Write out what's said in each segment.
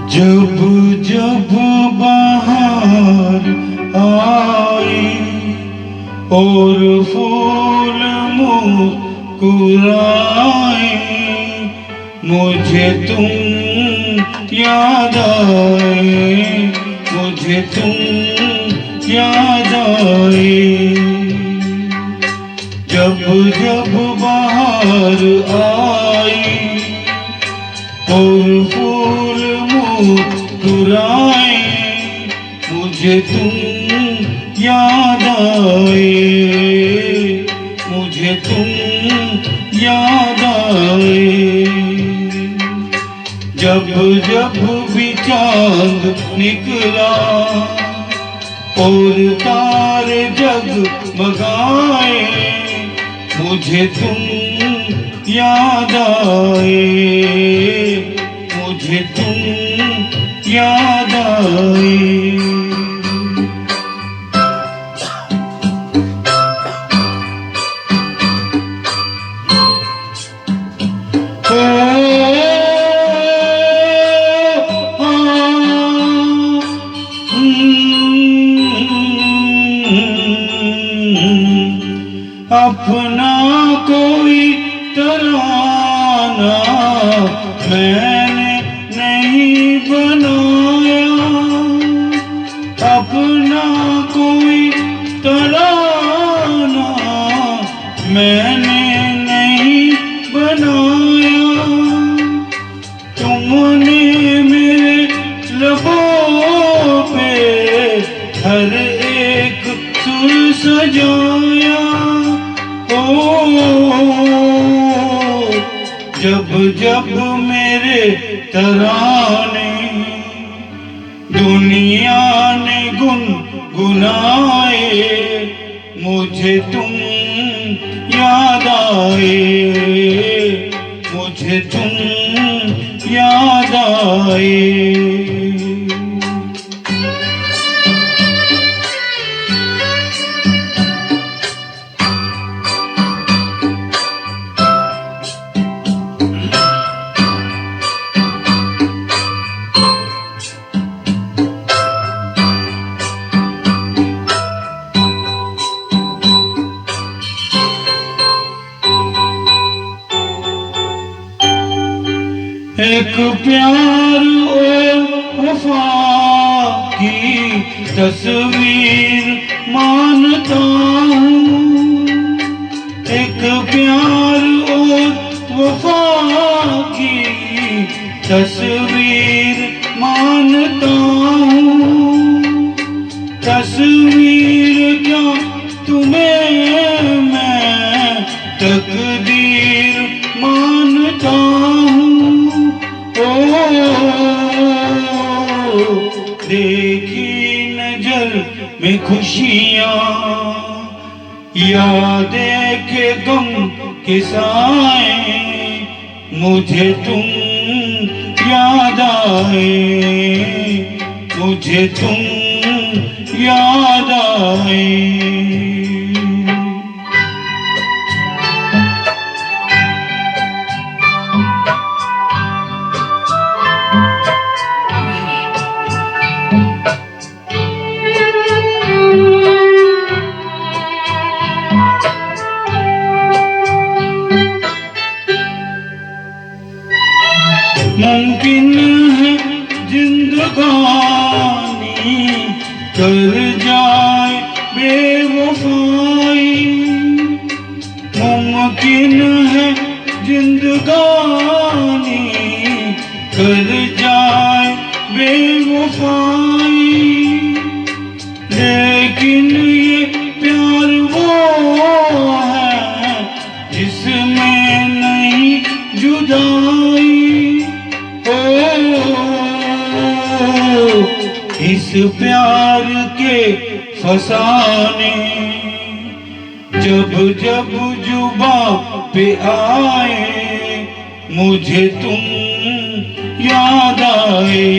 जब जब बाहर आई और फूल मुस्कुराए, मुझे तुम याद आए, मुझे तुम याद आए। जब जब बाहर आई और फूल मुस्कुराए, मुझे तुम याद आए, मुझे तुम याद आए। जब जब भी चांद निकला और तारे जगमगाए, मुझे तुम याद आए, मुझे तुम याद आए। अपना कोई तराना मैंने नहीं बनाया, अपना कोई तराना मैंने नहीं बनाया। तुमने मेरे लबों पे हर एक सुर सजाया। जब जब मेरे तराने दुनिया ने गुनगुनाए, मुझे तुम याद आए, मुझे तुम याद आए। एक प्यार और वफा की तस्वीर मानता हूँ, एक प्यार और वफा की तस्वीर मानता हूँ। तस्वीर क्या तुम्हें मैं तकदीर मानता हूँ। देखी नजर में खुशियाँ या देखे गम के साए, मुझे तुम याद आए, मुझे तुम याद आए। मुमकिन है जिंदगानी कर जाए बेवफाई, मुमकिन है जिंदगानी कर जाए बेवफाई। लेकिन ये प्यार वो है जिसमें नहीं जुदाई। इस प्यार के फसाने जब जब जुबां पे आए, मुझे तुम याद आए,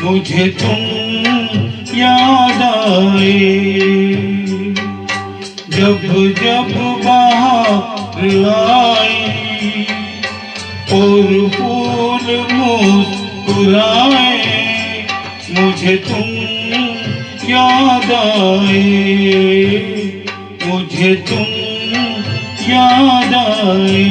मुझे तुम याद आए। जब जब बाहर आई और फूल मुस्कुराए, मुझे तुम याद आए, मुझे तुम याद आए।